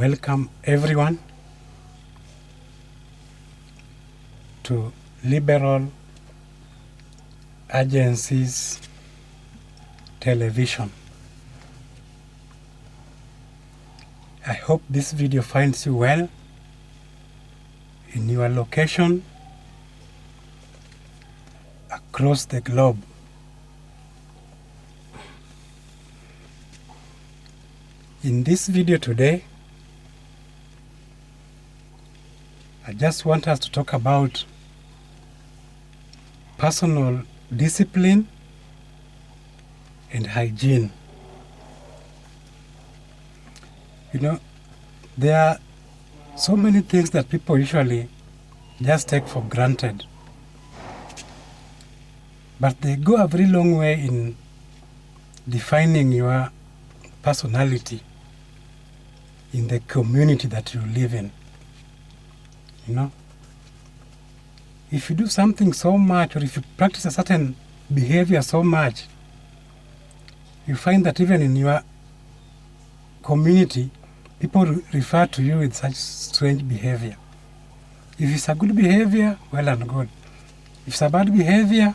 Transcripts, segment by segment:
welcome everyone to Liberal Agencies Television. I hope this video finds you well in your location across the globe. In this video today, I just want us to talk about personal discipline and hygiene. You know, there are so many things that people usually just take for granted, but they go a very long way in defining your personality in the community that you live in. You know, if you do something so much, or if you practice a certain behavior so much, you find that even in your community, people refer to you with such strange behavior. If it's a good behavior, well and good. If it's a bad behavior,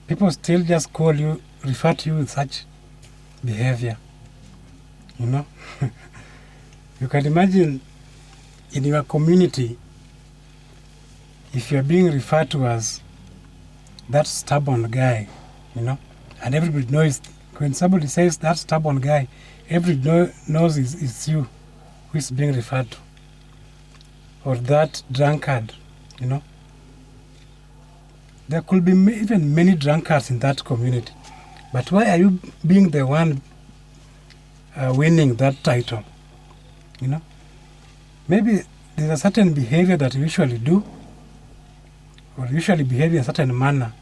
people still just call you, refer to you with such behavior. You know? You can imagine in your community, if you're being referred to as that stubborn guy, you know, and everybody knows, when somebody says that stubborn guy, everybody knows it's you who is being referred to. Or that drunkard, you know. There could be even many drunkards in that community. But why are you being the one winning that title? You know? Maybe there's a certain behavior that you usually do, or usually behave in a certain manner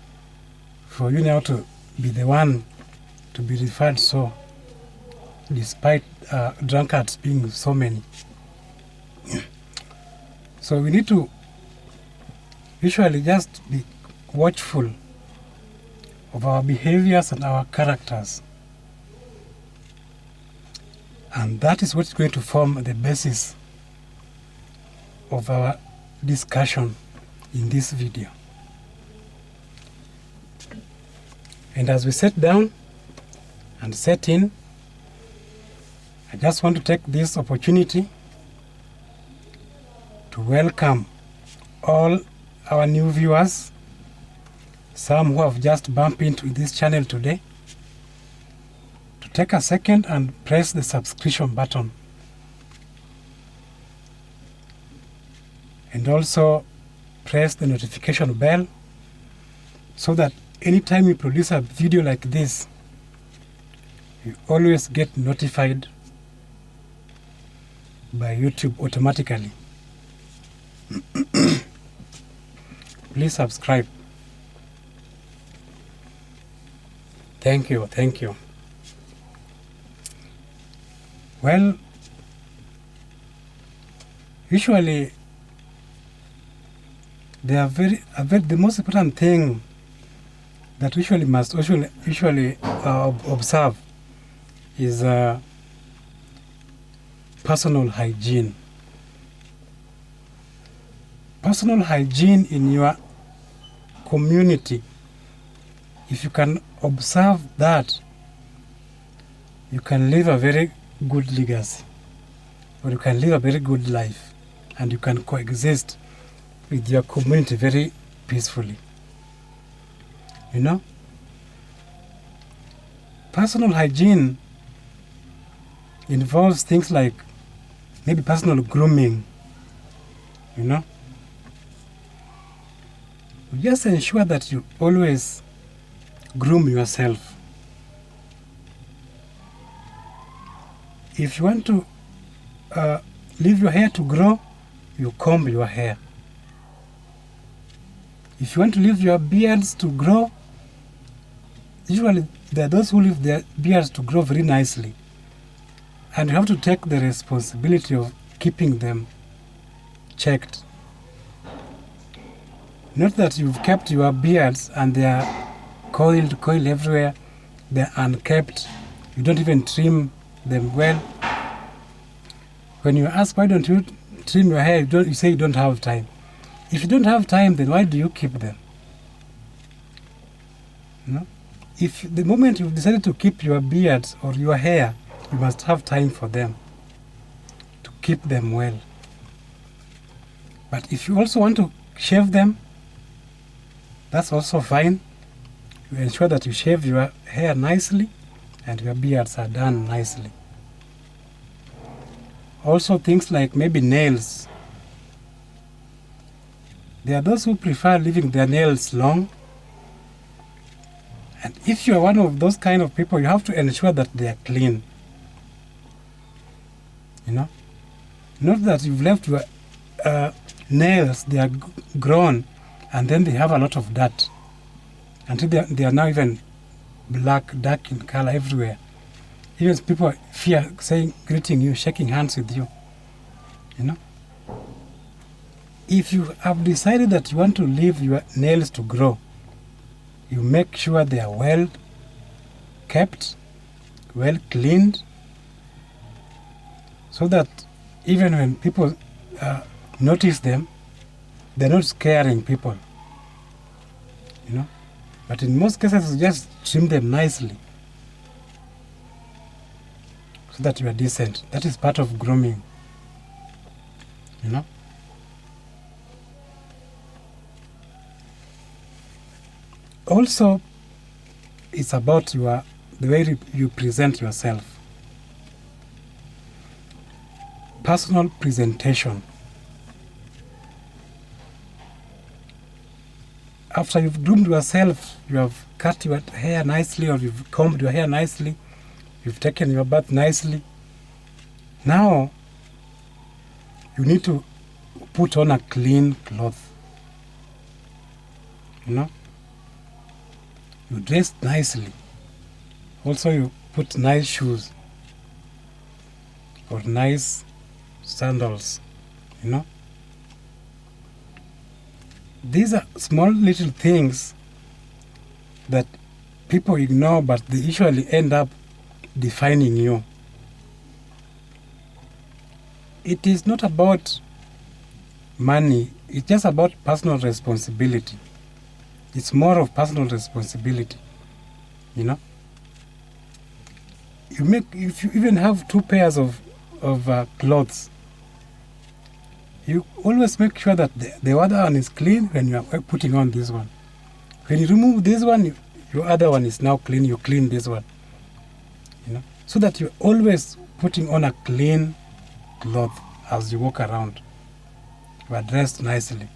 for you now to be the one to be referred so, despite drunkards being so many. So we need to usually just be watchful of our behaviors and our characters. And that is what's going to form the basis of our discussion in this video. And as we sit down and set in, I just want to take this opportunity to welcome all our new viewers, some who have just bumped into this channel today, to take a second and press the subscription button. And also press the notification bell so that anytime we produce a video like this, you always get notified by YouTube automatically. Please subscribe. Thank you, thank you. Well, usually the most important thing that usually must observe is personal hygiene. Personal hygiene in your community, if you can observe that, you can live a very good legacy, or you can live a very good life, and you can coexist with your community very peacefully. You know? Personal hygiene involves things like maybe personal grooming, you know? Just ensure that you always groom yourself. If you want to leave your hair to grow, you comb your hair. If you want to leave your beards to grow, usually there are those who leave their beards to grow very nicely. And you have to take the responsibility of keeping them checked. Not that you've kept your beards and they are coiled everywhere, they're unkept, you don't even trim them well. When you ask, why don't you trim your hair, you say you don't have time. If you don't have time, then why do you keep them? If the moment you've decided to keep your beards or your hair, you must have time for them, to keep them well. But if you also want to shave them, that's also fine. You ensure that you shave your hair nicely and your beards are done nicely. Also things like maybe nails. There are those who prefer leaving their nails long. And if you are one of those kind of people, you have to ensure that they are clean. Not that you've left your nails, they are grown, and then they have a lot of dirt. Until they are now even black, dark in color everywhere. Even people fear saying, greeting you, shaking hands with you. If you have decided that you want to leave your nails to grow, you make sure they are well kept, well cleaned, so that even when people notice them, they're not scaring people. But in most cases, you just trim them nicely so that you are decent. That is part of grooming. Also, it's about the way you present yourself. Personal presentation. After you've groomed yourself, you have cut your hair nicely, or you've combed your hair nicely, you've taken your bath nicely. Now, you need to put on a clean cloth. You dress nicely. Also, you put nice shoes or nice sandals, These are small little things that people ignore, but they usually end up defining you. It is not about money, it's just about personal responsibility. It's more of personal responsibility, If you even have 2 pairs of clothes, you always make sure that the other one is clean when you are putting on this one. When you remove this one, your other one is now clean, you clean this one. So that you're always putting on a clean cloth as you walk around. You are dressed nicely.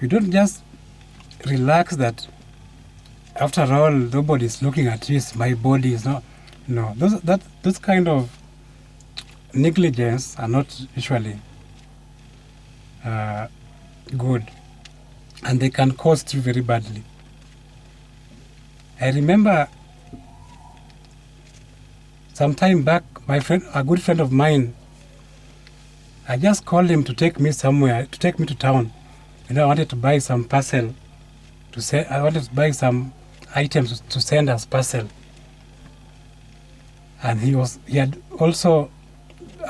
You don't just relax that after all nobody is looking at you, it's my body is not. No, those kind of negligence are not usually good, and they can cost you very badly. I remember some time back, a good friend of mine, I just called him to take me somewhere, to take me to town. I wanted to buy some parcel I wanted to buy some items to send as parcel. And he had also,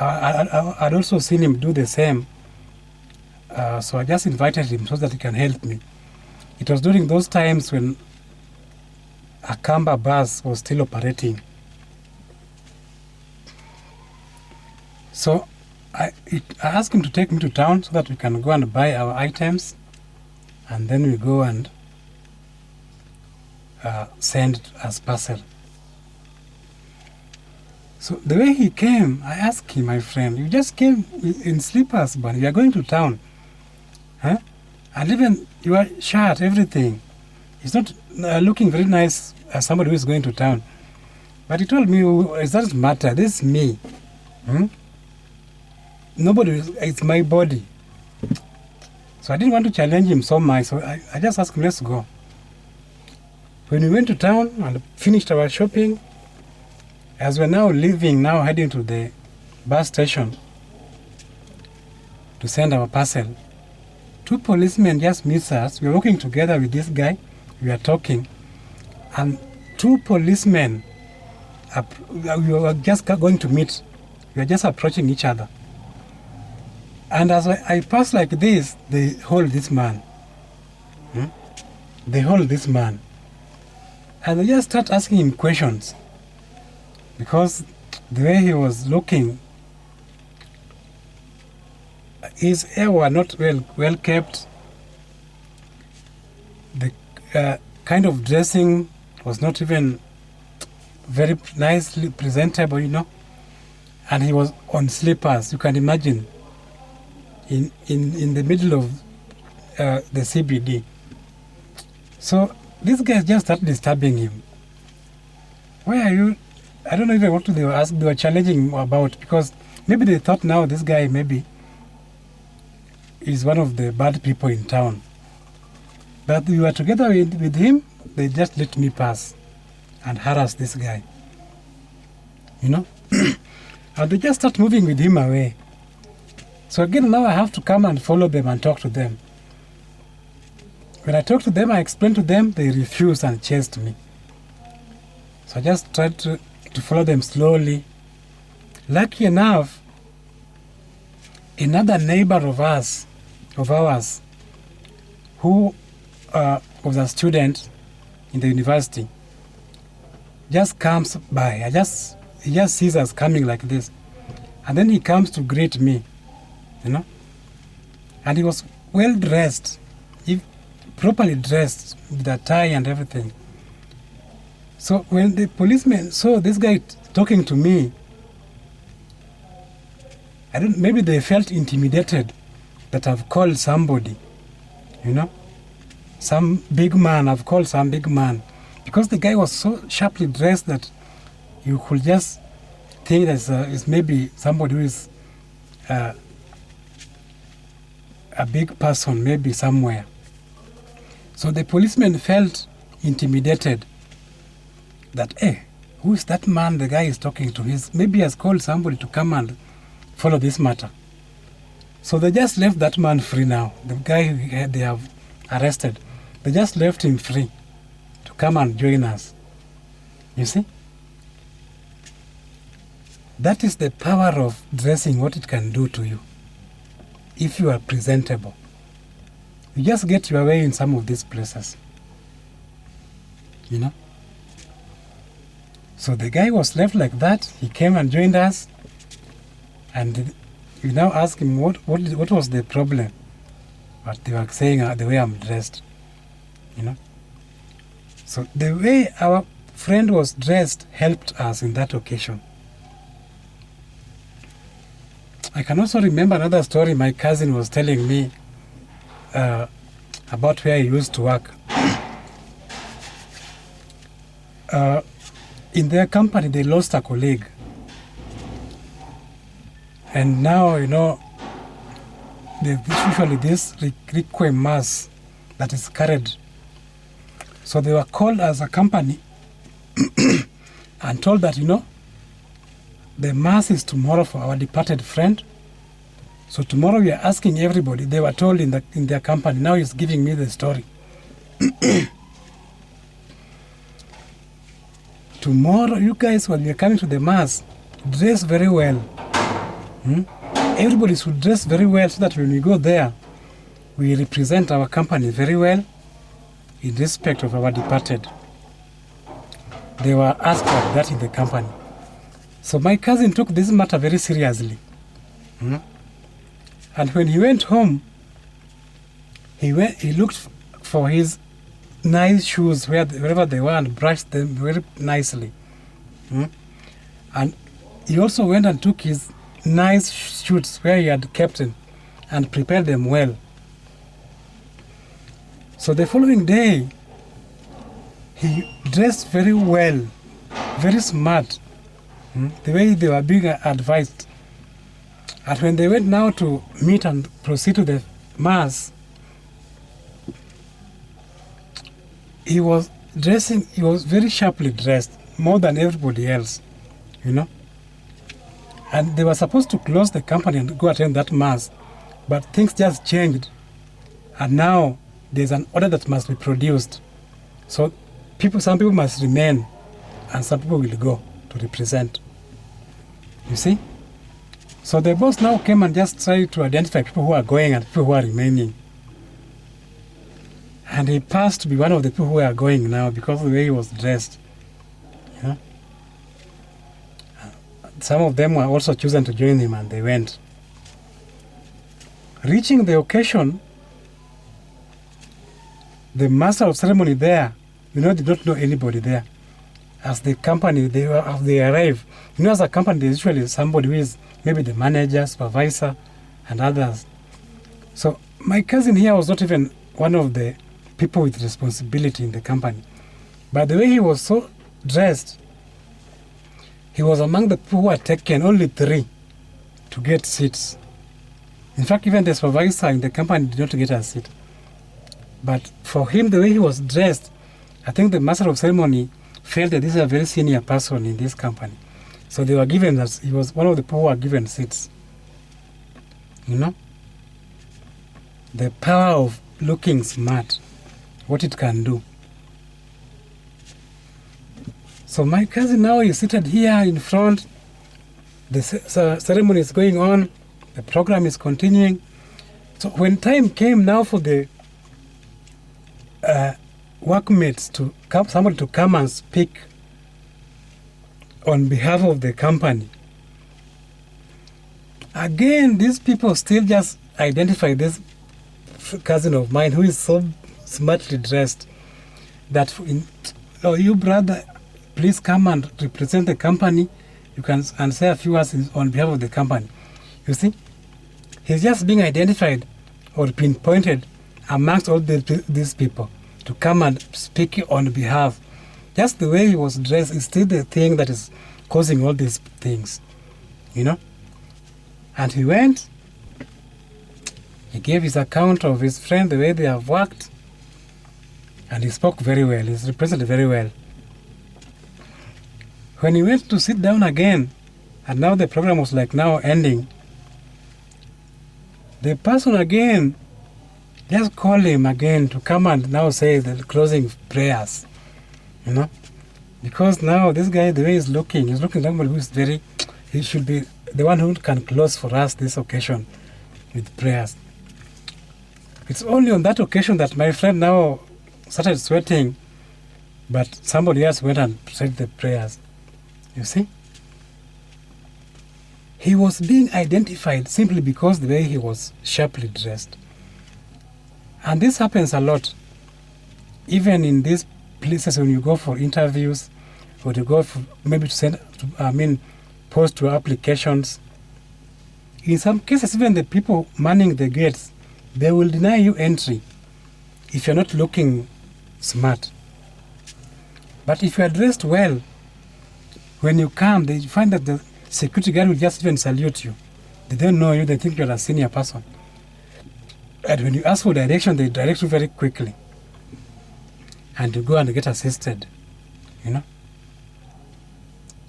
I'd also seen him do the same. So I just invited him so that he can help me. It was during those times when a Kamba bus was still operating. So I asked him to take me to town so that we can go and buy our items, and then we go and send it as parcel. So the way he came, I asked him, my friend, you just came in slippers, but we are going to town. Huh? And even your shirt, everything. It's not looking very nice as somebody who is going to town. But he told me, it doesn't matter, this is me. It's my body. So I didn't want to challenge him so much, so I just asked him, let's go. When we went to town and finished our shopping, as we're now leaving, now heading to the bus station to send our parcel, 2 policemen just meet us. We were walking together with this guy, we were talking, and 2 policemen, we were just going to meet We are just approaching each other. And as I pass like this, they hold this man. They hold this man. And they just start asking him questions. Because the way he was looking, his hair were not well kept. The kind of dressing was not even very nicely presentable, you know. And he was on slippers, you can imagine, in the middle of the CBD. So these guys just started disturbing him. Why are you? I don't know even what they were asking. They were challenging him about, because maybe they thought now this guy maybe is one of the bad people in town. But we were together with him. They just let me pass and harass this guy. You know? And they just start moving with him away. So again, now I have to come and follow them and talk to them. When I talk to them, I explain to them, they refuse and chased me. So I just tried to follow them slowly. Lucky enough, another neighbor of ours, who was a student in the university, just comes by. He just sees us coming like this. And then he comes to greet me, you know. And he was well dressed, properly dressed with a tie and everything. So when the policemen saw this guy talking to me, maybe they felt intimidated that I've called somebody, you know, some big man. I've called some big man, because the guy was so sharply dressed that you could just think that it's maybe somebody who is a big person, maybe somewhere. So the policeman felt intimidated that, hey, who is that man the guy is talking to? Maybe he has called somebody to come and follow this matter. So they just left that man free now. The guy they have arrested, they just left him free to come and join us. You see? That is the power of dressing, what it can do to you. If you are presentable, you just get your way in some of these places. You know? So the guy was left like that. He came and joined us. And we now asked him what was the problem. But they were saying the way I'm dressed. You know? So the way our friend was dressed helped us in that occasion. I can also remember another story my cousin was telling me about where he used to work. In their company, they lost a colleague. And now, you know, there's usually this requiem mass that is carried. So they were called as a company and told that, you know, the mass is tomorrow for our departed friend. So tomorrow we are asking everybody. They were told in their company. Now he's giving me the story. Tomorrow, you guys, when you're coming to the mass, dress very well. Everybody should dress very well so that when we go there, we represent our company very well in respect of our departed. They were asked like that in the company. So my cousin took this matter very seriously. And when he went home, he looked for his nice shoes wherever they were and brushed them very nicely. And he also went and took his nice suits where he had kept them and prepared them well. So the following day, he dressed very well, very smart, the way they were being advised. And when they went now to meet and proceed to the mass, he was very sharply dressed, more than everybody else, you know. And they were supposed to close the company and go attend that mass, but things just changed. And now there's an order that must be produced. So some people must remain, and some people will go to represent. You see? So the boss now came and just tried to identify people who are going and people who are remaining. And he passed to be one of the people who are going now because of the way he was dressed. You know? Some of them were also chosen to join him and they went. Reaching the occasion, the master of ceremony there, did not know anybody there. As the company, as they arrive, as a company, there's usually somebody who is maybe the manager, supervisor, and others. So my cousin here was not even one of the people with responsibility in the company. But the way he was so dressed, he was among the people who were taken, only 3, to get seats. In fact, even the supervisor in the company did not get a seat. But for him, the way he was dressed, I think the master of ceremony felt that this is a very senior person in this company. So they were given, he was one of the people who were given seats. The power of looking smart, what it can do. So my cousin now is seated here in front. The ceremony is going on. The program is continuing. So when time came now for the workmates to come, somebody to come and speak on behalf of the company, again, these people still just identify this cousin of mine who is so smartly dressed that, you brother, please come and represent the company. You can and say a few words on behalf of the company. You see, he's just being identified or pinpointed amongst all these people to come and speak on behalf. Just the way he was dressed is still the thing that is causing all these things, And he went, he gave his account of his friend, the way they have worked, and he spoke very well. He's represented very well. When he went to sit down again, and now the program was now ending, the person again just called him again to come and now say the closing prayers, Because now this guy, the way he's looking like somebody who is he should be the one who can close for us this occasion with prayers. It's only on that occasion that my friend now started sweating, but somebody else went and said the prayers. You see? He was being identified simply because the way he was sharply dressed. And this happens a lot. Even in these places when you go for interviews, or to go for maybe to post to applications. In some cases, even the people manning the gates, they will deny you entry if you're not looking smart. But if you are dressed well, when you come, they find that the security guard will just even salute you. They don't know you, they think you're a senior person. And when you ask for direction, they direct you very quickly. And you go and get assisted,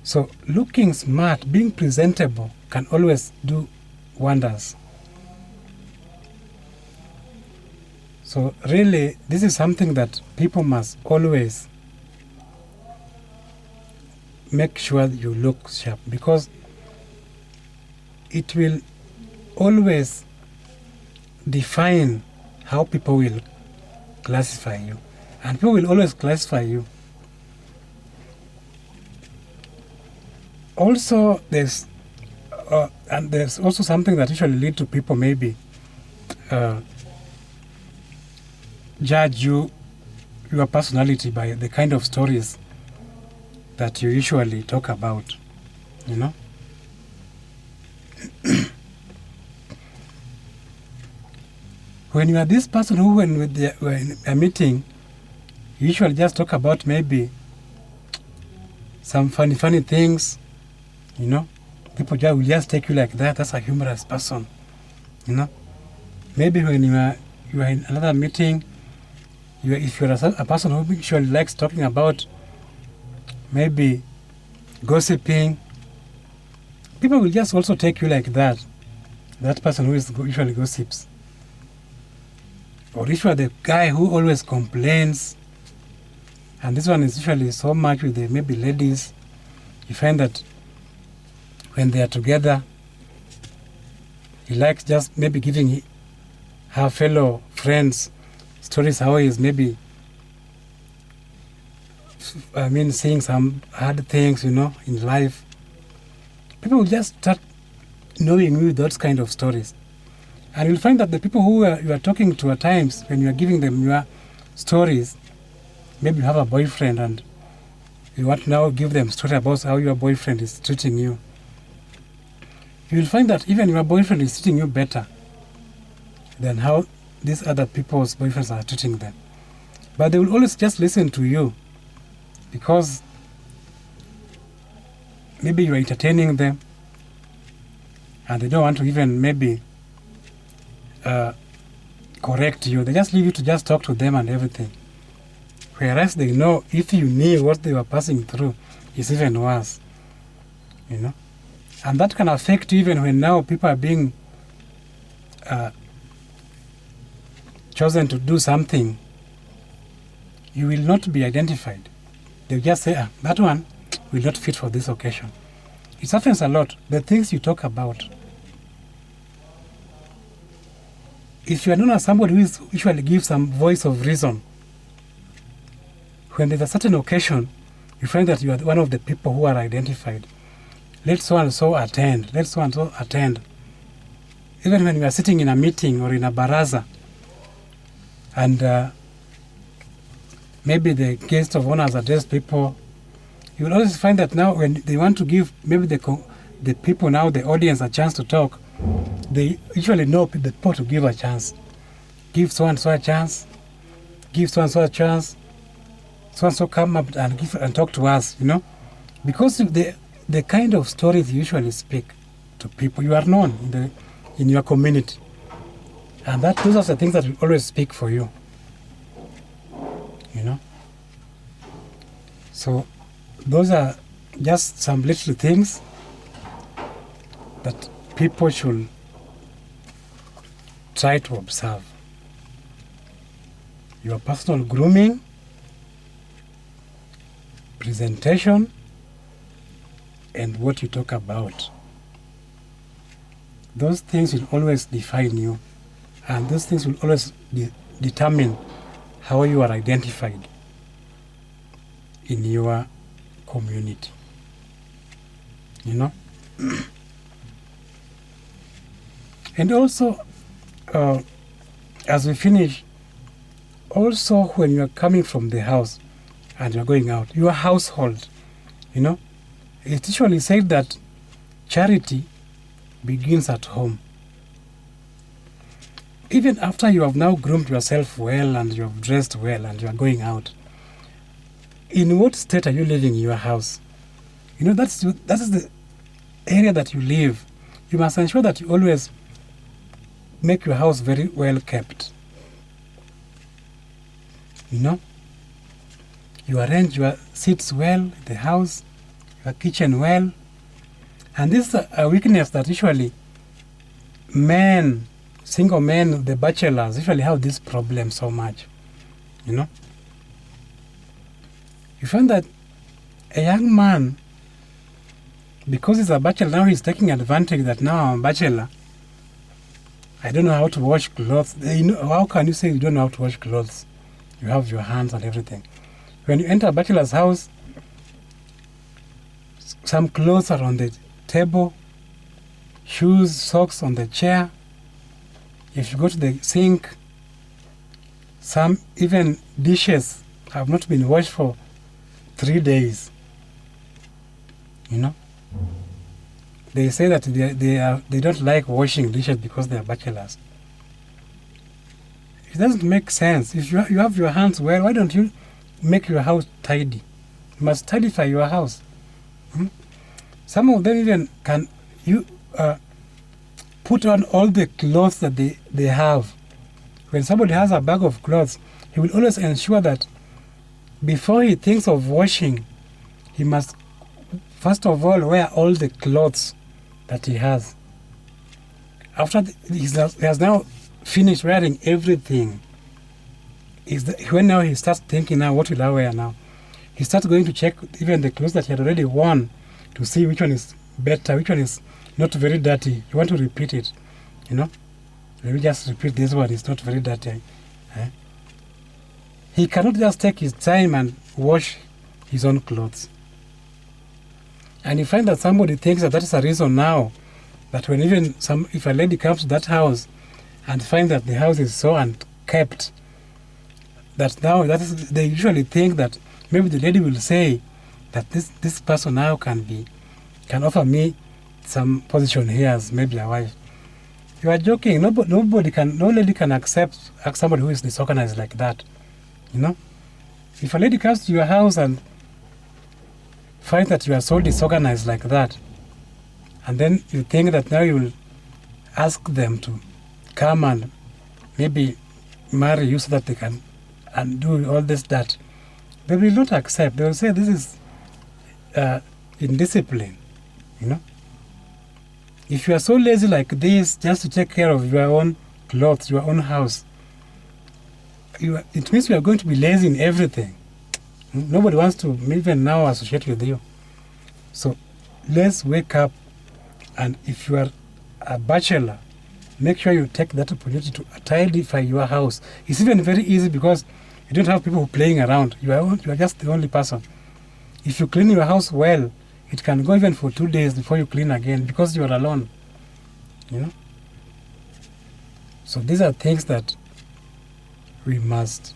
So looking smart, being presentable can always do wonders. So really, this is something that people must always make sure you look sharp, because it will always define how people will classify you. And people will always classify you. Also, there's also something that usually leads to people maybe judge your personality by the kind of stories that you usually talk about, When you are this person who, when we're in a meeting, you usually just talk about maybe some funny things, People will just take you like that. That's a humorous person, Maybe when you are in another meeting, if you're a person who usually likes talking about maybe gossiping, people will just also take you like that. That person who usually gossips. Or if you are the guy who always complains, and this one is usually so much with maybe ladies, you find that when they are together, He likes just maybe giving her fellow friends stories how he's maybe, seeing some hard things, in life. People will just start knowing you with those kind of stories. And you'll find that the people who you are talking to at times, when you are giving them your stories, maybe you have a boyfriend and you want to now give them story about how your boyfriend is treating you. You will find that even your boyfriend is treating you better than how these other people's boyfriends are treating them. But they will always just listen to you because maybe you are entertaining them and they don't want to even maybe correct you. They just leave you to just talk to them and everything. Whereas they know if you knew what they were passing through, it's even worse. And that can affect you even when now people are being chosen to do something. You will not be identified. They'll just say, that one will not fit for this occasion. It happens a lot. The things you talk about. If you are known as somebody who usually gives some voice of reason, when there's a certain occasion, you find that you are one of the people who are identified. Let so and so attend. Let so and so attend. Even when you are sitting in a meeting or in a baraza, and maybe the guest of honors address people, you will always find that now when they want to give maybe the people now, the audience, a chance to talk, they usually know the people to give a chance. Give so and so a chance. Give so and so a chance. So and so come up and talk to us, because the kind of stories you usually speak to people, you are known in your community, and those are the things that will always speak for you, So those are just some little things that people should try to observe. Your personal grooming, presentation, and what you talk about. Those things will always define you, and those things will always determine how you are identified in your community. And also, as we finish, also when you are coming from the house and you're going out, your household, it's usually said that charity begins at home. Even after you have now groomed yourself well and you have dressed well and you are going out, in what state are you living in your house? That is the area that you live. You must ensure that you always make your house very well kept. You arrange your seats well in the house, your kitchen well. And this is a weakness that usually single men, the bachelors, usually have this problem so much. You find that a young man, because he's a bachelor, now he's taking advantage that now I'm a bachelor. I don't know how to wash clothes. How can you say you don't know how to wash clothes? You have your hands and everything. When you enter a bachelor's house, some clothes are on the table, shoes, socks on the chair. If you go to the sink, some even dishes have not been washed for 3 days. They say that they don't like washing dishes because they are bachelors. It doesn't make sense. If you have your hands well, why don't you make your house tidy? You must tidify your house. Some of them even can put on all the clothes that they have. When somebody has a bag of clothes, he will always ensure that before he thinks of washing, he must first of all wear all the clothes that he has. After he has now finished wearing everything, when now he starts thinking, now what will I wear now? He starts going to check even the clothes that he had already worn to see which one is better, which one is not very dirty. You want to repeat it. You know? Let me just repeat this one. It's not very dirty. He cannot just take his time and wash his own clothes. And you find that somebody thinks that is a reason now that when if a lady comes to that house and finds that the house is so unkept, that now they usually think that maybe the lady will say that this person now can offer me some position here as maybe a wife. You are joking. No lady can accept somebody who is disorganized like that. You know, if a lady comes to your house and finds that you are so disorganized like that, and then you think that now you will ask them to come and maybe marry you so that they can and do all that, they will not accept. They will say this is indiscipline. You know, if you are so lazy like this just to take care of your own clothes, your own house, it means you are going to be lazy in everything. Nobody wants to even now associate with you. So let's wake up, and if you are a bachelor, make sure you take that opportunity to tidify your house. It's even very easy because you don't have people playing around. You are just the only person. If you clean your house well, it can go even for 2 days before you clean again because you are alone. You know? So these are things that we must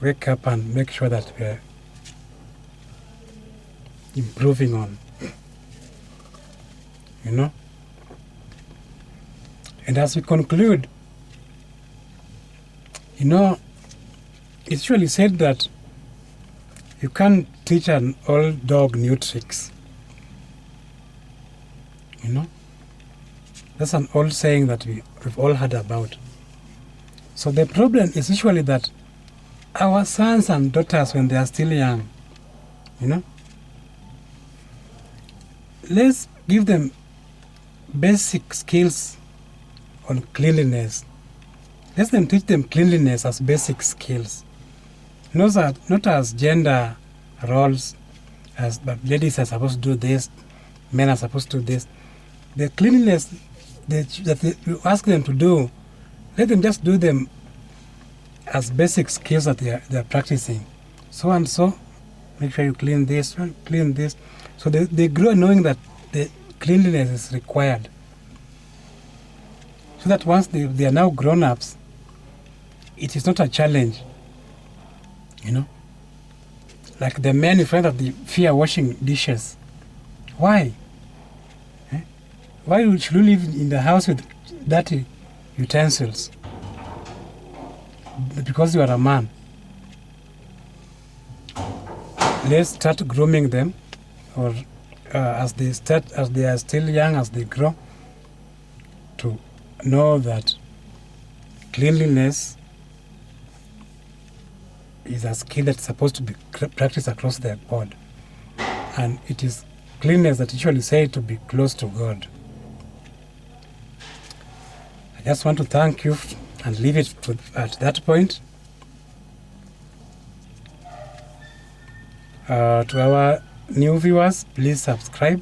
wake up and make sure that we are improving on. You know? And as we conclude, you know, it's usually said that you can't teach an old dog new tricks. You know? That's an old saying that we've all heard about. So the problem is usually that our sons and daughters, when they are still young, you know, let's give them basic skills on cleanliness. Let them teach them cleanliness as basic skills. Not as gender roles, as but ladies are supposed to do this, men are supposed to do this. The cleanliness that you ask them to do, let them just do them as basic skills that they are practicing. So and so, make sure you clean this, clean this. So they grow knowing that the cleanliness is required. So that once they are now grown-ups, it is not a challenge. You know? Like the men, you find that they fear washing dishes. Why? Why should you live in the house with dirty utensils? Because you are a man. Let's start grooming them, or as they are still young, as they grow, to know that cleanliness is a skill that's supposed to be practiced across the board, and it is cleanliness that usually say to be close to God. I just want to thank you and leave it at that point. To our new viewers, please subscribe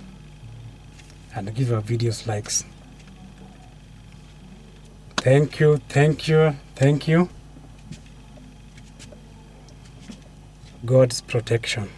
and give our videos likes. Thank you, thank you, thank you. God's protection.